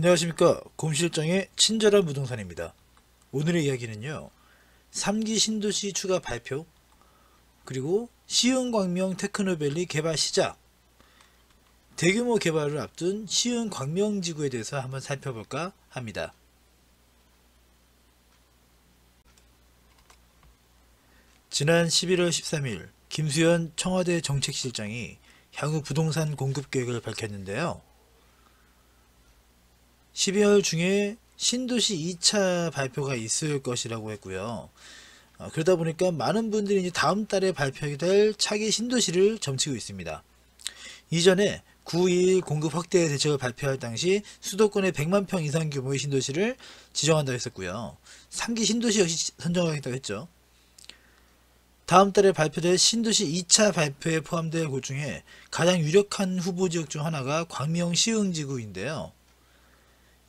안녕하십니까. 곰실장의 친절한 부동산입니다. 오늘의 이야기는요, 3기 신도시 추가 발표, 그리고 시흥광명 테크노밸리 개발 시작, 대규모 개발을 앞둔 시흥광명지구에 대해서 한번 살펴볼까 합니다. 지난 11월 13일 김수현 청와대 정책실장이 향후 부동산 공급 계획을 밝혔는데요. 12월 중에 신도시 2차 발표가 있을 것이라고 했고요. 그러다 보니까 많은 분들이 이제 다음 달에 발표될 차기 신도시를 점치고 있습니다. 이전에 9.21 공급 확대 대책을 발표할 당시 수도권의 100만 평 이상 규모의 신도시를 지정한다고 했었고요. 3기 신도시 역시 선정하겠다고 했죠. 다음 달에 발표될 신도시 2차 발표에 포함될 곳 중에 가장 유력한 후보 지역 중 하나가 광명 시흥지구인데요.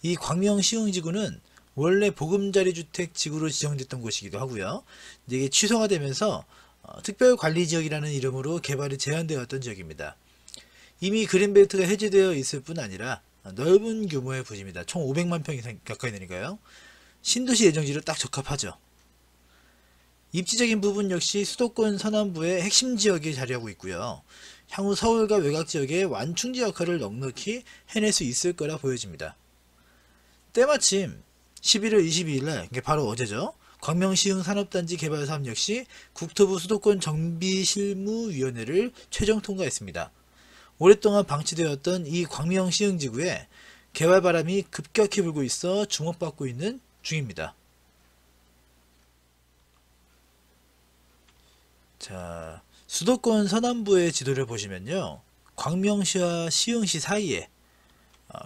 이 광명 시흥지구는 원래 보금자리 주택 지구로 지정됐던 곳이기도 하고요. 이게 취소가 되면서 특별관리지역이라는 이름으로 개발이 제한되었던 지역입니다. 이미 그린벨트가 해제되어 있을 뿐 아니라 넓은 규모의 부지입니다. 총 500만 평 이상 가까이 되니까요. 신도시 예정지로 딱 적합하죠. 입지적인 부분 역시 수도권 서남부의 핵심 지역에 자리하고 있고요. 향후 서울과 외곽지역의 완충지 역할을 넉넉히 해낼 수 있을 거라 보여집니다. 때마침 11월 22일날, 이게 바로 어제죠. 광명시흥 산업단지 개발 사업 역시 국토부 수도권 정비실무위원회를 최종 통과했습니다. 오랫동안 방치되었던 이 광명시흥지구에 개발 바람이 급격히 불고 있어 주목받고 있는 중입니다. 자, 수도권 서남부의 지도를 보시면요. 광명시와 시흥시 사이에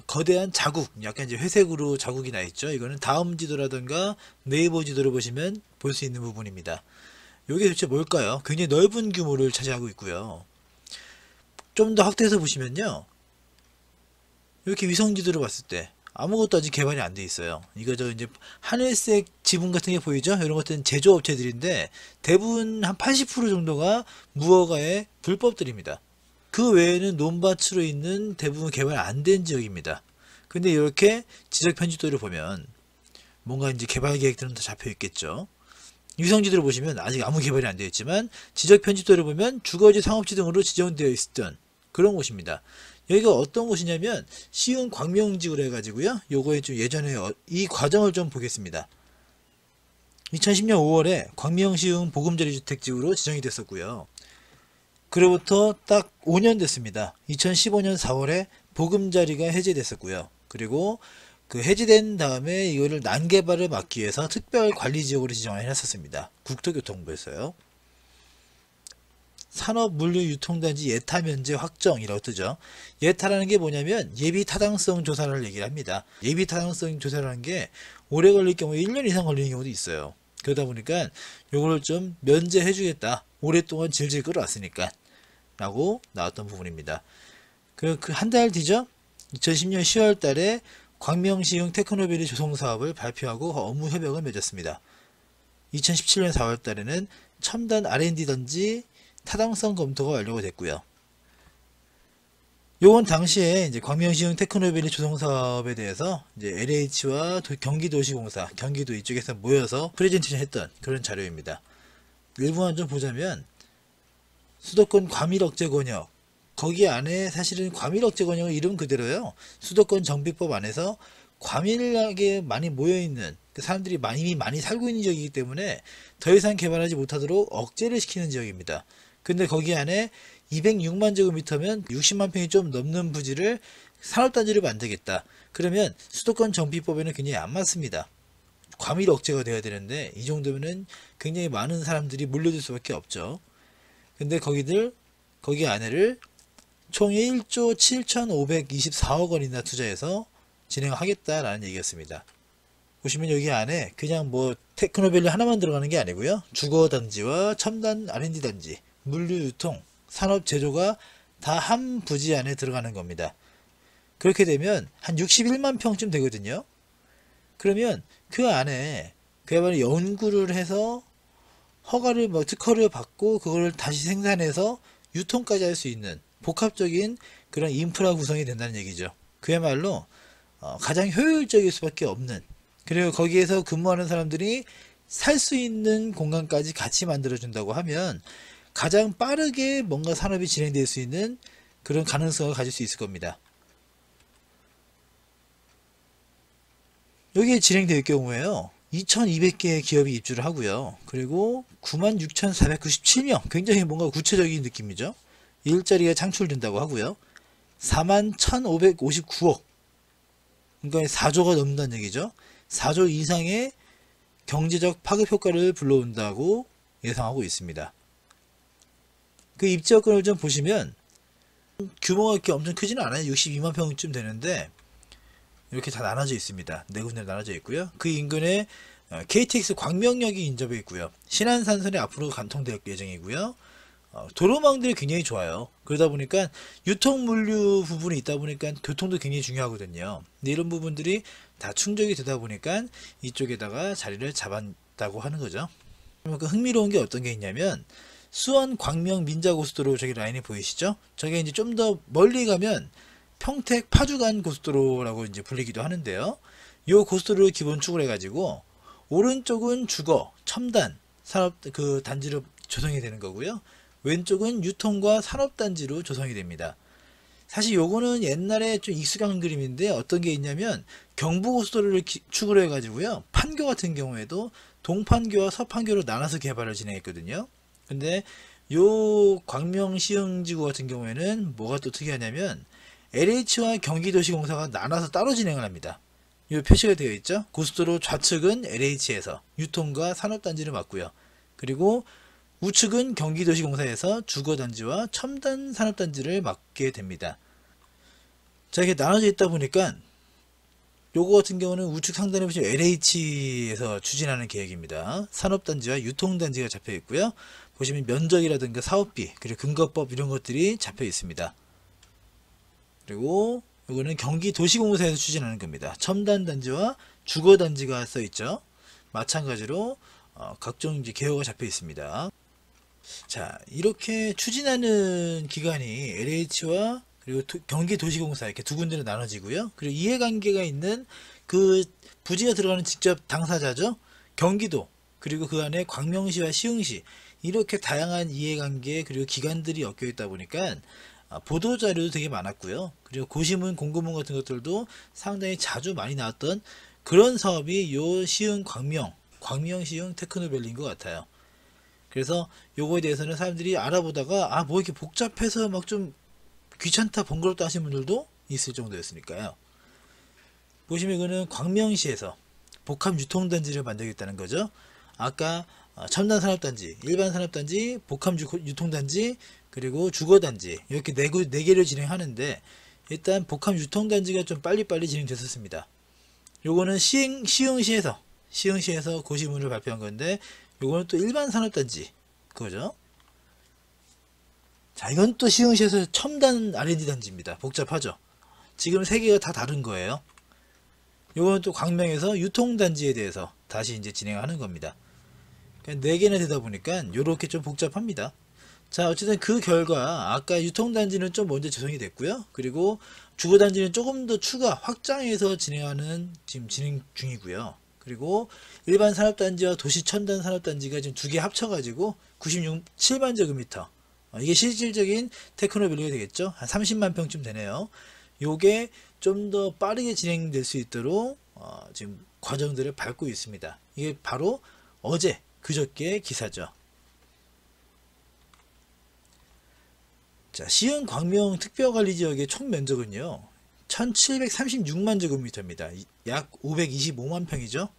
거대한 자국, 약간 이제 회색으로 자국이 나 있죠. 이거는 다음 지도라든가 네이버 지도를 보시면 볼 수 있는 부분입니다. 이게 도대체 뭘까요? 굉장히 넓은 규모를 차지하고 있고요. 좀 더 확대해서 보시면요. 이렇게 위성 지도를 봤을 때 아무것도 아직 개발이 안 돼 있어요. 이거 저 이제 하늘색 지붕 같은 게 보이죠? 이런 것들은 제조업체들인데 대부분 한 80% 정도가 무허가의 불법들입니다. 그 외에는 논밭으로 있는 대부분 개발 안 된 지역입니다. 근데 이렇게 지적 편집도를 보면 뭔가 이제 개발 계획들은 다 잡혀 있겠죠. 위성지도를 보시면 아직 아무 개발이 안 되어 있지만 지적 편집도를 보면 주거지 상업지 등으로 지정되어 있었던 그런 곳입니다. 여기가 어떤 곳이냐면 시흥 광명지구로 해가지고요. 요거에 좀 예전에 이 과정을 좀 보겠습니다. 2010년 5월에 광명시흥 보금자리 주택지구로 지정이 됐었고요. 그로부터 딱 5년 됐습니다. 2015년 4월에 보금자리가 해제됐었고요. 그리고 그 해제된 다음에 이거를 난개발을 막기 위해서 특별관리지역으로 지정을 해놨었습니다. 국토교통부에서요. 산업물류유통단지 예타면제 확정이라고 뜨죠. 예타라는 게 뭐냐면 예비타당성 조사를 얘기를 합니다. 예비타당성 조사라는 게 오래 걸릴 경우에 1년 이상 걸리는 경우도 있어요. 그러다 보니까 요거를 좀 면제해 주겠다. 오랫동안 질질 끌어왔으니까 라고 나왔던 부분입니다. 그 한 달 뒤죠. 2010년 10월 달에 광명시흥 테크노밸리 조성사업을 발표하고 업무 협약을 맺었습니다. 2017년 4월 달에는 첨단 R&D 단지 타당성 검토가 완료가 됐고요. 요건 당시에 이제 광명시흥 테크노밸리 조성사업에 대해서 이제 LH와 경기도시공사, 경기도 이쪽에서 모여서 프레젠테이션 했던 그런 자료입니다. 일부만 좀 보자면 수도권 과밀억제 권역, 거기 안에 사실은 과밀억제 권역은 이름 그대로요. 수도권 정비법 안에서 과밀하게 많이 모여있는 사람들이 이미 많이 살고 있는 지역이기 때문에 더 이상 개발하지 못하도록 억제를 시키는 지역입니다. 근데 거기 안에 206만 제곱미터면 60만 평이 좀 넘는 부지를 산업단지를 만들겠다. 그러면 수도권 정비법에는 굉장히 안 맞습니다. 과밀 억제가 돼야 되는데 이 정도면은 굉장히 많은 사람들이 몰려들 수밖에 없죠. 근데 거기 안에를 총 1조 7,524억 원이나 투자해서 진행하겠다라는 얘기였습니다. 보시면 여기 안에 그냥 뭐 테크노밸리 하나만 들어가는 게 아니고요. 주거단지와 첨단 R&D 단지, 물류유통, 산업제조가 다 한 부지 안에 들어가는 겁니다. 그렇게 되면 한 61만 평쯤 되거든요. 그러면 그 안에 그야말로 연구를 해서 허가를 특허를 받고 그걸 다시 생산해서 유통까지 할 수 있는 복합적인 그런 인프라 구성이 된다는 얘기죠. 그야말로 가장 효율적일 수밖에 없는, 그리고 거기에서 근무하는 사람들이 살 수 있는 공간까지 같이 만들어준다고 하면 가장 빠르게 뭔가 산업이 진행될 수 있는 그런 가능성을 가질 수 있을 겁니다. 여기에 진행될 경우에요, 2200개의 기업이 입주를 하고요. 그리고 96,497명, 굉장히 뭔가 구체적인 느낌이죠. 일자리가 창출된다고 하고요. 41,559억, 그러니까 4조가 넘는다는 얘기죠. 4조 이상의 경제적 파급 효과를 불러온다고 예상하고 있습니다. 그 입지여건을 좀 보시면 규모가 이렇게 엄청 크지는 않아요. 62만 평쯤 되는데 이렇게 다 나눠져 있습니다. 네 군데 나눠져 있고요. 그 인근에 KTX 광명역이 인접해 있고요. 신안산선이 앞으로 관통될 예정이고요. 도로망들이 굉장히 좋아요. 그러다 보니까 유통물류 부분이 있다 보니까 교통도 굉장히 중요하거든요. 근데 이런 부분들이 다 충족이 되다 보니까 이쪽에다가 자리를 잡았다고 하는 거죠. 그 흥미로운 게 어떤 게 있냐면 수원 광명 민자고속도로 저기 라인이 보이시죠? 저게 이제 좀 더 멀리 가면 평택 파주간 고속도로라고 이제 불리기도 하는데요. 이 고속도로를 기본축으로 해가지고 오른쪽은 주거, 첨단 산업 그 단지로 조성이 되는 거고요. 왼쪽은 유통과 산업단지로 조성이 됩니다. 사실 요거는 옛날에 좀 익숙한 그림인데 어떤 게 있냐면 경부고속도로를 축으로 해가지고요. 판교 같은 경우에도 동판교와 서판교로 나눠서 개발을 진행했거든요. 근데 요 광명시흥지구 같은 경우에는 뭐가 또 특이하냐면 LH와 경기도시공사가 나눠서 따로 진행을 합니다. 요 표시가 되어 있죠. 고속도로 좌측은 LH에서 유통과 산업단지를 맡고요. 그리고 우측은 경기도시공사에서 주거단지와 첨단 산업단지를 맡게 됩니다. 자, 이렇게 나눠져 있다 보니까 요거 같은 경우는 우측 상단에 보시면 LH에서 추진하는 계획입니다. 산업단지와 유통단지가 잡혀 있고요. 보시면 면적이라든가 사업비, 그리고 근거법 이런 것들이 잡혀 있습니다. 그리고 요거는 경기도시공사에서 추진하는 겁니다. 첨단단지와 주거단지가 써 있죠. 마찬가지로 각종 이제 개요가 잡혀 있습니다. 자, 이렇게 추진하는 기관이 LH와 그리고 경기도시공사 이렇게 두 군데로 나눠지고요. 그리고 이해관계가 있는 그 부지가 들어가는 직접 당사자죠. 경기도, 그리고 그 안에 광명시와 시흥시, 이렇게 다양한 이해관계 그리고 기관들이 엮여 있다 보니까 보도자료도 되게 많았고요. 그리고 고시문, 공고문 같은 것들도 상당히 자주 많이 나왔던 그런 사업이 요 시흥 광명 시흥 테크노밸리인 것 같아요. 그래서 요거에 대해서는 사람들이 알아보다가 뭐 이렇게 복잡해서 막 좀 귀찮다 번거롭다 하시는 분들도 있을 정도였으니까요. 보시면 이거는 광명시에서 복합 유통단지를 만들겠다는 거죠. 아까 첨단 산업단지, 일반 산업단지, 복합 유통단지, 그리고 주거단지 이렇게 네 개를 진행하는데 일단 복합 유통단지가 좀 빨리빨리 진행됐었습니다. 요거는 시흥시에서 고시문을 발표한 건데 요거는 또 일반 산업단지 그거죠. 자, 이건 또 시흥시에서 첨단 R&D 단지입니다. 복잡하죠. 지금 세 개가 다 다른 거예요. 요거는 또 광명에서 유통단지에 대해서 다시 이제 진행하는 겁니다. 네 개나 되다 보니까 요렇게 좀 복잡합니다. 자, 어쨌든 그 결과 아까 유통단지는 좀 먼저 조성이 됐고요. 그리고 주거단지는 조금 더 추가 확장해서 진행하는 지금 진행 중이고요. 그리고 일반 산업단지와 도시첨단 산업단지가 지금 두 개 합쳐가지고 97만 제곱미터, 이게 실질적인 테크노밸리가 되겠죠. 한 30만 평쯤 되네요. 요게 좀 더 빠르게 진행될 수 있도록 지금 과정들을 밟고 있습니다. 이게 바로 어제 그저께 기사죠. 자, 시흥 광명 특별관리지역의 총 면적은요 1736만 제곱미터입니다. 약 525만 평이죠.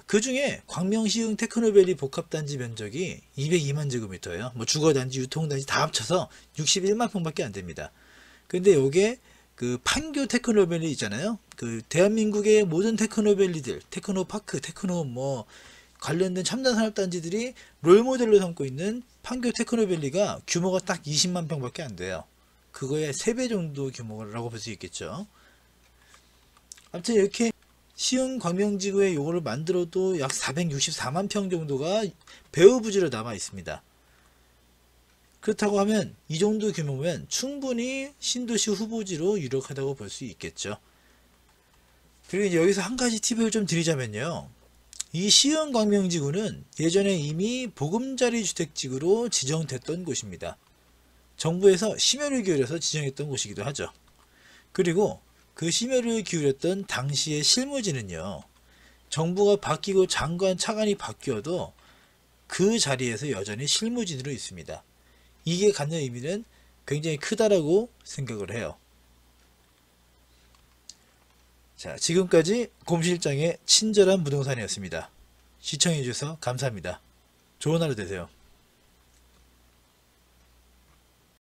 그 중에 광명 시흥 테크노밸리 복합단지 면적이 202만 제곱미터예요. 뭐 주거단지, 유통단지 다 합쳐서 61만 평밖에 안 됩니다. 근데 요게 그 판교 테크노밸리 있잖아요. 그 대한민국의 모든 테크노밸리들, 테크노파크, 테크노 뭐 관련된 첨단 산업단지들이 롤모델로 삼고 있는 판교 테크노밸리가 규모가 딱 20만 평밖에 안 돼요. 그거의 3배 정도 규모라고 볼 수 있겠죠. 아무튼 이렇게 시흥 광명지구에 요거를 만들어도 약 464만 평 정도가 배후 부지로 남아 있습니다. 그렇다고 하면 이 정도 규모면 충분히 신도시 후보지로 유력하다고 볼 수 있겠죠. 그리고 이제 여기서 한 가지 팁을 좀 드리자면요. 이 시흥광명지구는 예전에 이미 보금자리 주택지구로 지정됐던 곳입니다. 정부에서 심혈을 기울여서 지정했던 곳이기도 하죠. 그리고 그 심혈을 기울였던 당시의 실무지는요. 정부가 바뀌고 장관 차관이 바뀌어도 그 자리에서 여전히 실무진으로 있습니다. 이게 갖는 의미는 굉장히 크다라고 생각을 해요. 자, 지금까지 곰실장의 친절한 부동산이었습니다. 시청해주셔서 감사합니다. 좋은 하루 되세요.